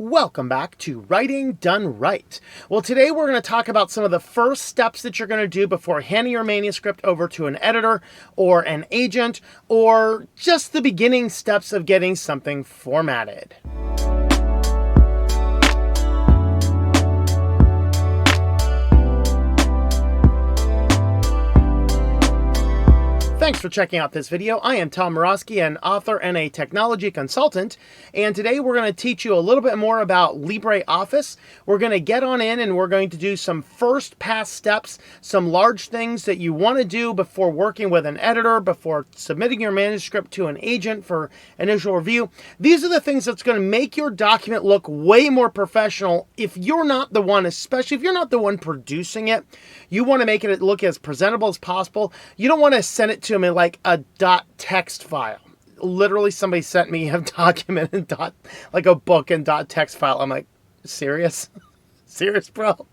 Welcome back to Writing Done Right. Well, today we're going to talk about some of the first steps that you're going to do before handing your manuscript over to an editor or an agent, or just the beginning steps of getting something formatted. Thanks for checking out this video. I am Tom Morosky, an author and a technology consultant, and today we're going to teach you a little bit more about LibreOffice. We're going to get on in and we're going to do some first pass steps, some large things that you want to do before working with an editor, before submitting your manuscript to an agent for initial review. These are the things that's going to make your document look way more professional if you're not the one, especially if you're not the one producing it. You want to make it look as presentable as possible. You don't want to send it to them in like a .text file. Literally, somebody sent me a document in like a book in .text file. I'm like, serious? Serious, bro?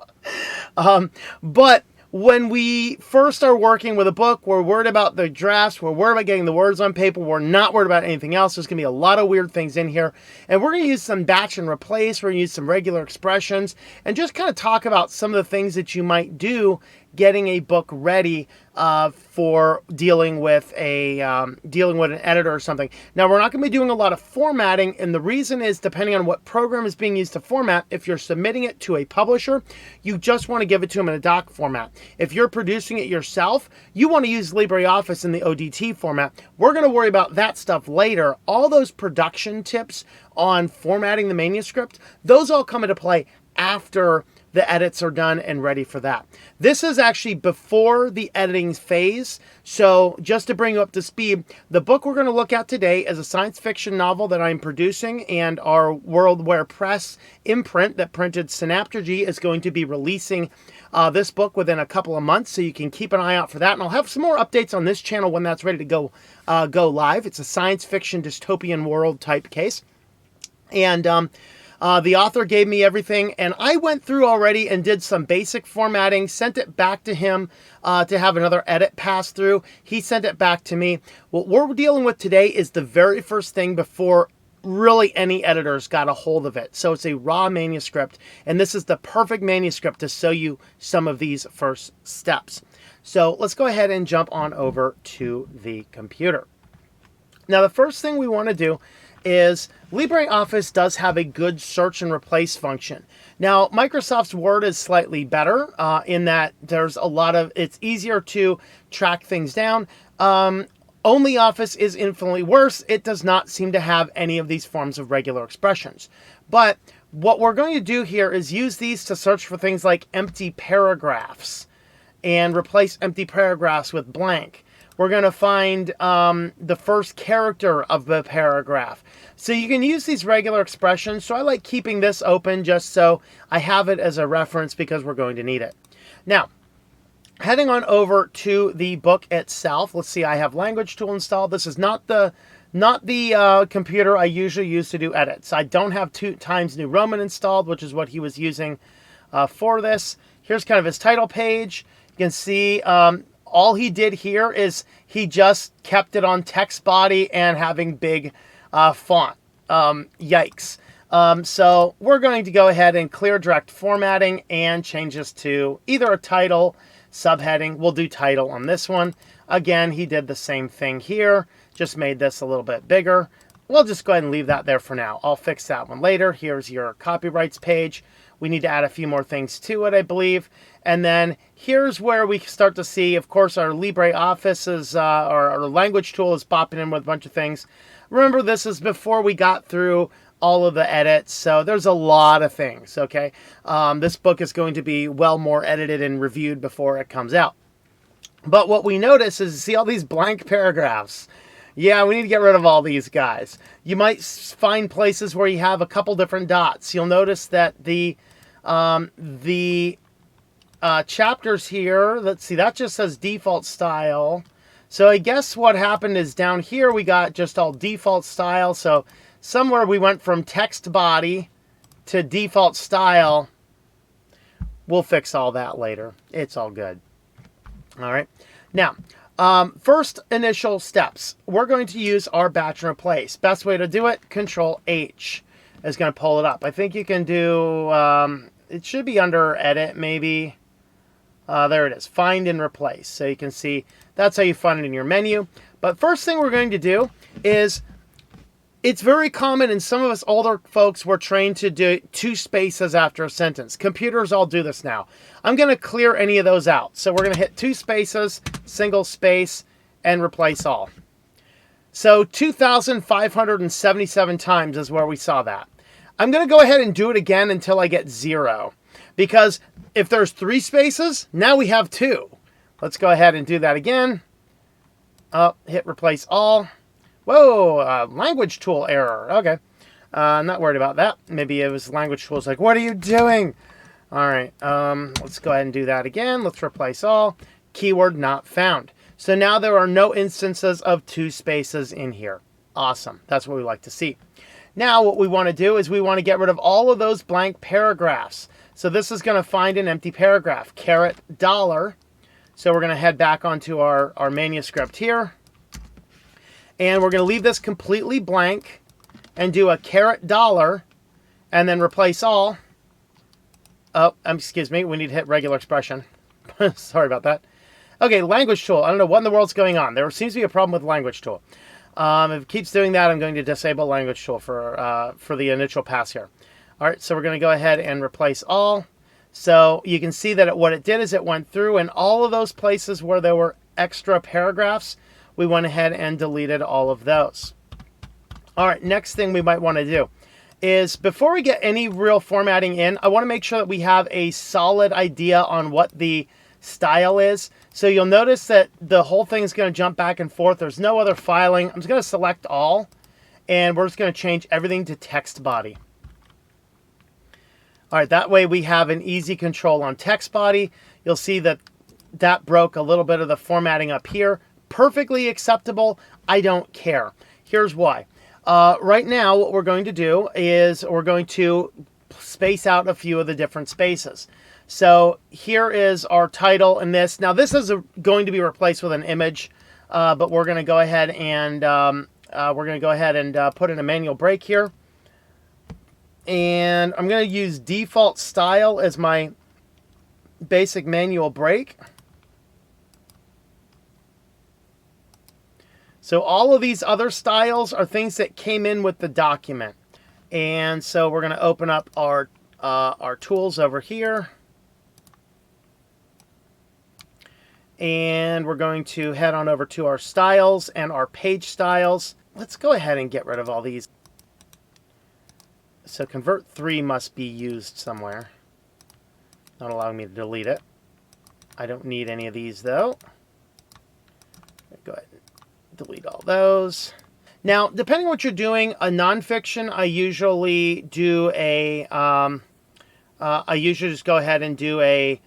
But when we first are working with a book, we're worried about the drafts, we're worried about getting the words on paper, we're not worried about anything else. There's going to be a lot of weird things in here. And we're going to use some batch and replace, we're going to use some regular expressions, and just kind of talk about some of the things that you might do getting a book ready for dealing with an editor or something. Now, we're not going to be doing a lot of formatting, and the reason is depending on what program is being used to format. If you're submitting it to a publisher, you just want to give it to them in a doc format. If you're producing it yourself, you want to use LibreOffice in the ODT format. We're going to worry about that stuff later. All those production tips on formatting the manuscript, those all come into play after the edits are done and ready for that. This is actually before the editing phase. So just to bring you up to speed, the book we're going to look at today is a science fiction novel that I'm producing, and our WorldWare Press imprint that printed Synaptergy is going to be releasing this book within a couple of months. So you can keep an eye out for that. And I'll have some more updates on this channel when that's ready to go live. It's a science fiction dystopian world type case. And the author gave me everything, and I went through already and did some basic formatting, sent it back to him to have another edit pass through. He sent it back to me. What we're dealing with today is the very first thing before really any editors got a hold of it. So it's a raw manuscript, and this is the perfect manuscript to show you some of these first steps. So let's go ahead and jump on over to the computer. Now, the first thing we want to do is LibreOffice does have a good search and replace function. Now, Microsoft's Word is slightly better in that there's a lot of, it's easier to track things down. OnlyOffice is infinitely worse. It does not seem to have any of these forms of regular expressions. But what we're going to do here is use these to search for things like empty paragraphs and replace empty paragraphs with blank. We're going to find the first character of the paragraph. So you can use these regular expressions. So I like keeping this open just so I have it as a reference because we're going to need it. Now, heading on over to the book itself. Let's see, I have Language Tool installed. This is not the computer I usually use to do edits. I don't have Times New Roman installed, which is what he was using for this. Here's kind of his title page. You can see all he did here is he just kept it on text body and having big font. Yikes. So we're going to go ahead and clear direct formatting and change this to either a title, subheading. We'll do title on this one. Again, he did the same thing here, just made this a little bit bigger. We'll just go ahead and leave that there for now. I'll fix that one later. Here's your copyrights page. We need to add a few more things to it, I believe. And then here's where we start to see, of course, our LibreOffice is, our language tool is popping in with a bunch of things. Remember, this is before we got through all of the edits, so there's a lot of things, okay? This book is going to be well more edited and reviewed before it comes out. But what we notice is, see all these blank paragraphs? Yeah, we need to get rid of all these guys. You might find places where you have a couple different dots. You'll notice that the chapters here, let's see, that just says default style. So I guess what happened is down here we got just all default style. So somewhere we went from text body to default style. We'll fix all that later. It's all good. All right. Now, first initial steps. We're going to use our batch and replace. Best way to do it, Control H. is going to pull it up. I think you can do, it should be under edit maybe. There it is, find and replace. So you can see that's how you find it in your menu. But first thing we're going to do is, it's very common, and some of us older folks were trained to do 2 spaces after a sentence. Computers all do this now. I'm going to clear any of those out. So we're going to hit 2 spaces, single space, and replace all. So 2,577 times is where we saw that. I'm going to go ahead and do it again until I get 0. Because if there's 3 spaces, now we have 2. Let's go ahead and do that again. Hit replace all. Whoa, language tool error. Okay. I'm not worried about that. Maybe it was language tools like, what are you doing? All right. Let's go ahead and do that again. Let's replace all. Keyword not found. So now there are no instances of 2 spaces in here. Awesome. That's what we like to see. Now what we want to do is we want to get rid of all of those blank paragraphs. So this is going to find an empty paragraph, $. So we're going to head back onto our manuscript here. And we're going to leave this completely blank and do a $, and then replace all. Oh, excuse me. We need to hit regular expression. Sorry about that. Okay, language tool. I don't know what in the world's going on. There seems to be a problem with language tool. If it keeps doing that, I'm going to disable language tool for the initial pass here. All right, so we're going to go ahead and replace all. So you can see that what it did is it went through, and all of those places where there were extra paragraphs, we went ahead and deleted all of those. All right, next thing we might want to do is, before we get any real formatting in, I want to make sure that we have a solid idea on what the style is. So you'll notice that the whole thing is going to jump back and forth. There's no other filing. I'm just going to select all, and we're just going to change everything to text body. All right, that way we have an easy control on text body. You'll see that that broke a little bit of the formatting up here. Perfectly acceptable. I don't care. Here's why. Right now, what we're going to do is we're going to space out a few of the different spaces. So here is our title in this. Now this is going to be replaced with an image, but we're going to go ahead and put in a manual break here. And I'm going to use default style as my basic manual break. So all of these other styles are things that came in with the document. And so we're going to open up our tools over here. And we're going to head on over to our styles and our page styles. Let's go ahead and get rid of all these. So convert 3 must be used somewhere. Not allowing me to delete it. I don't need any of these though. Go ahead and delete all those. Now, depending on what you're doing, a nonfiction, I usually do a, I usually just go ahead and do a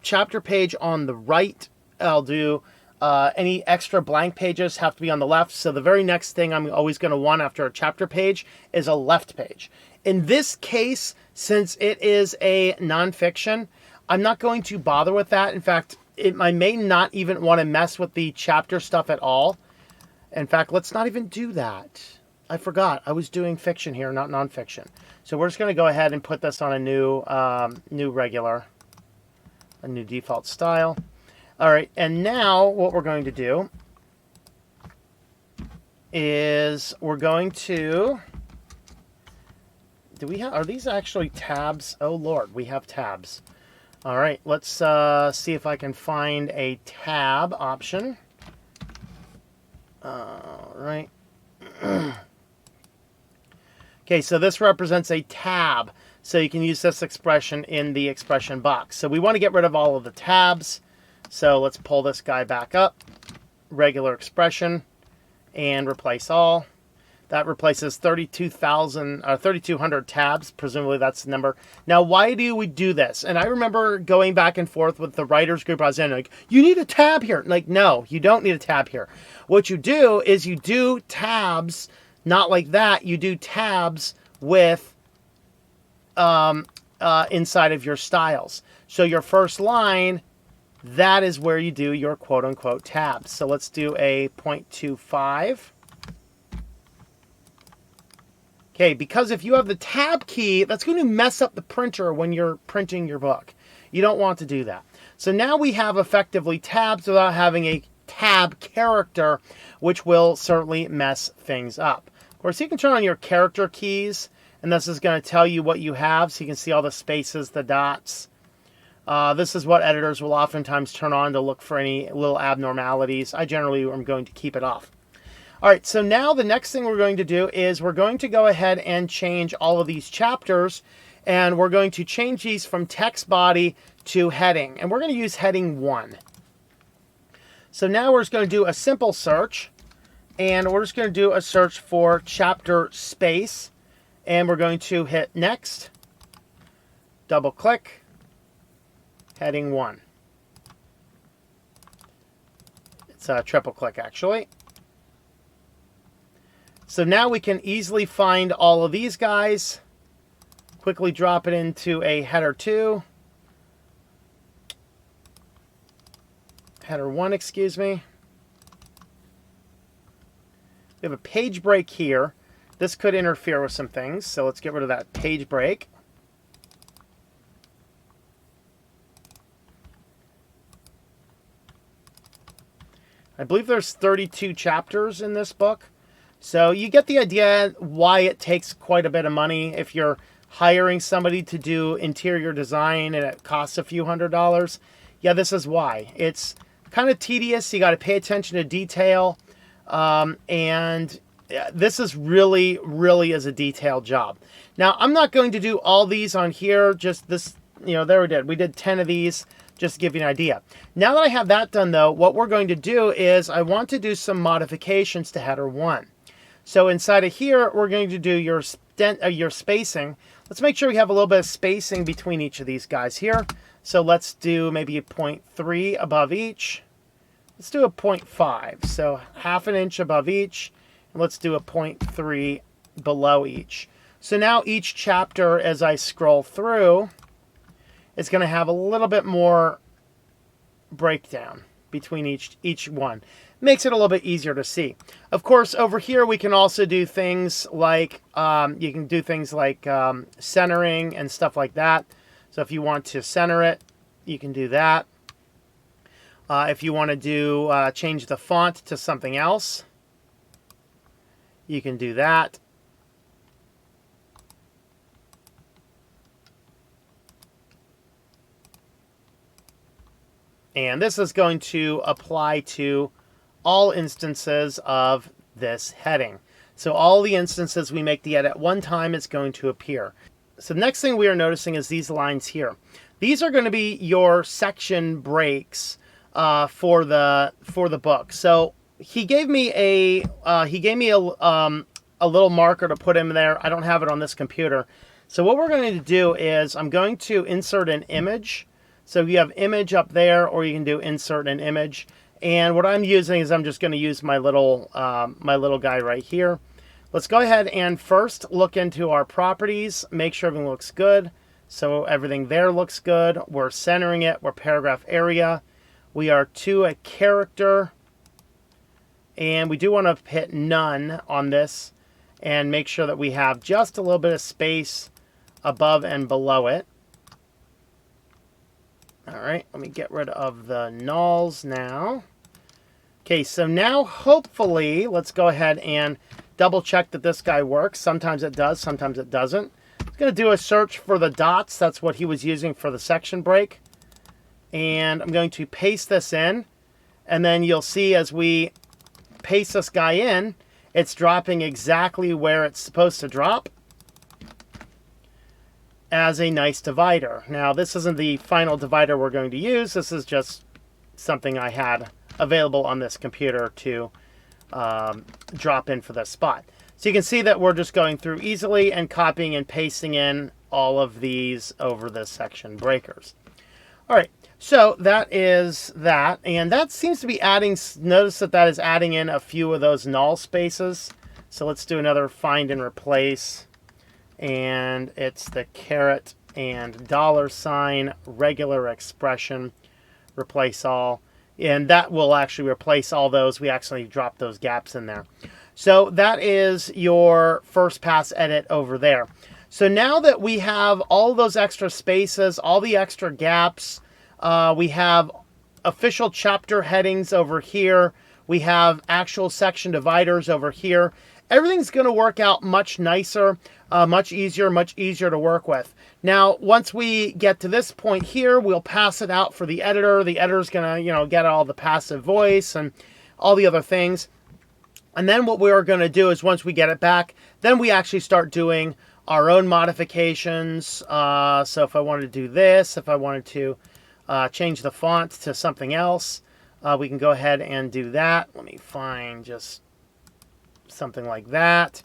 chapter page on the right. I'll do any extra blank pages have to be on the left. So the very next thing I'm always going to want after a chapter page is a left page. In this case, since it is a nonfiction, I'm not going to bother with that. In fact, I may not even want to mess with the chapter stuff at all. In fact, let's not even do that. I forgot. I was doing fiction here, not nonfiction. So we're just going to go ahead and put this on a new new default style. All right, and now what we're going to do is we're going to, are these actually tabs? Oh Lord, we have tabs. All right, let's see if I can find a tab option. All right. Okay, so this represents a tab. So you can use this expression in the expression box. So we want to get rid of all of the tabs. So let's pull this guy back up, regular expression, and replace all. That replaces 3,200 tabs. Presumably that's the number. Now, why do we do this? And I remember going back and forth with the writers group I was in, like, you need a tab here. Like, no, you don't need a tab here. What you do is you do tabs, not like that. You do tabs with inside of your styles. So your first line, that is where you do your quote-unquote tabs. So let's do a 0.25. Okay, because if you have the tab key, that's going to mess up the printer when you're printing your book. You don't want to do that. So now we have effectively tabs without having a tab character, which will certainly mess things up. Of course, you can turn on your character keys, and this is going to tell you what you have, so you can see all the spaces, the dots. This is what editors will oftentimes turn on to look for any little abnormalities. I generally am going to keep it off. All right, so now the next thing we're going to do is we're going to go ahead and change all of these chapters, and we're going to change these from text body to heading, and we're going to use heading 1. So now we're just going to do a simple search, and we're just going to do a search for chapter space, and we're going to hit next, double click, heading 1. It's a triple click actually. So now we can easily find all of these guys, quickly drop it into a header 2, header 1, excuse me. We have a page break here. This could interfere with some things, so let's get rid of that page break. I believe there's 32 chapters in this book. So you get the idea why it takes quite a bit of money if you're hiring somebody to do interior design and it costs a few $100s. Yeah, this is why. It's kind of tedious. You got to pay attention to detail. And this is really is a detailed job. Now, I'm not going to do all these on here. Just this, there we did. We did 10 of these. Just to give you an idea. Now that I have that done, though, what we're going to do is I want to do some modifications to header 1. So inside of here, we're going to do your spacing. Let's make sure we have a little bit of spacing between each of these guys here. So let's do maybe a 0.3 above each. Let's do a 0.5. So half an inch above each. And let's do a 0.3 below each. So now each chapter, as I scroll through, is going to have a little bit more breakdown between each one. Makes it a little bit easier to see. Of course, over here we can also do things like centering and stuff like that. So if you want to center it, you can do that. If you want to do change the font to something else, you can do that. And this is going to apply to all instances of this heading. So all the instances we make the edit one time, it's going to appear. So the next thing we are noticing is these lines here. These are going to be your section breaks for the book. So he gave me a little marker to put in there. I don't have it on this computer. So what we're going to do is I'm going to insert an image. So you have image up there, or you can do insert an image. And what I'm using is I'm just going to use my little guy right here. Let's go ahead and first look into our properties, make sure everything looks good. So everything there looks good. We're centering it. We're paragraph area. We are to a character. And we do want to hit none on this and make sure that we have just a little bit of space above and below it. All right, let me get rid of the nulls now. Okay, so now hopefully, let's go ahead and double check that this guy works. Sometimes it does, sometimes it doesn't. I'm going to do a search for the dots. That's what he was using for the section break. And I'm going to paste this in. And then you'll see as we paste this guy in, it's dropping exactly where it's supposed to drop as a nice divider. Now, this isn't the final divider we're going to use. This is just something I had available on this computer to drop in for this spot. So you can see that we're just going through easily and copying and pasting in all of these over the section breakers. All right, so that is that. And that seems to be adding, notice that that is adding in a few of those null spaces. So let's do another find and replace. And it's the caret and $sign, regular expression, replace all. And that will actually replace all those. We actually dropped those gaps in there. So that is your first pass edit over there. So now that we have all those extra spaces, all the extra gaps, we have official chapter headings over here, we have actual section dividers over here, everything's going to work out much nicer, much easier to work with. Now, once we get to this point here, we'll pass it out for the editor. The editor's going to, get all the passive voice and all the other things. And then what we're going to do is once we get it back, then we actually start doing our own modifications. So if I wanted to do this, if I wanted to change the font to something else, we can go ahead and do that. Let me find just something like that.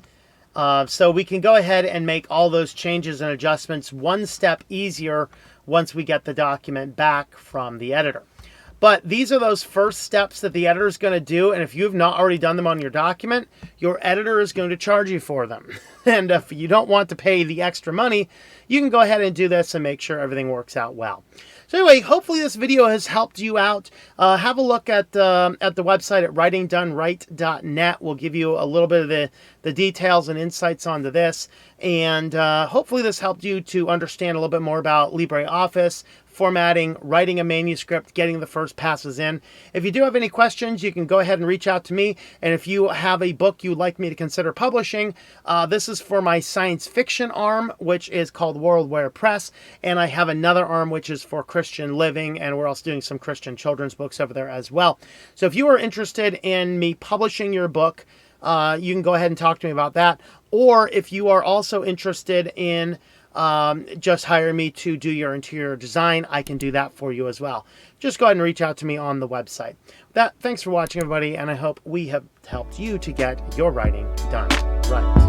So we can go ahead and make all those changes and adjustments one step easier once we get the document back from the editor. But these are those first steps that the editor is going to do, and if you've not already done them on your document, your editor is going to charge you for them. And if you don't want to pay the extra money, you can go ahead and do this and make sure everything works out well. So anyway, hopefully this video has helped you out. Have a look at the website at WritingDoneRight.net. We'll give you a little bit of the details and insights onto this. And hopefully this helped you to understand a little bit more about LibreOffice, formatting, writing a manuscript, getting the first passes in. If you do have any questions, you can go ahead and reach out to me. And if you have a book you'd like me to consider publishing, this is for my science fiction arm, which is called Worldware Press. And I have another arm, which is for Christian living. And we're also doing some Christian children's books over there as well. So if you are interested in me publishing your book, you can go ahead and talk to me about that. Or if you are also interested in just hire me to do your interior design, I can do that for you as well. Just go ahead and reach out to me on the website. Thanks for watching, everybody, and I hope we have helped you to get your writing done right.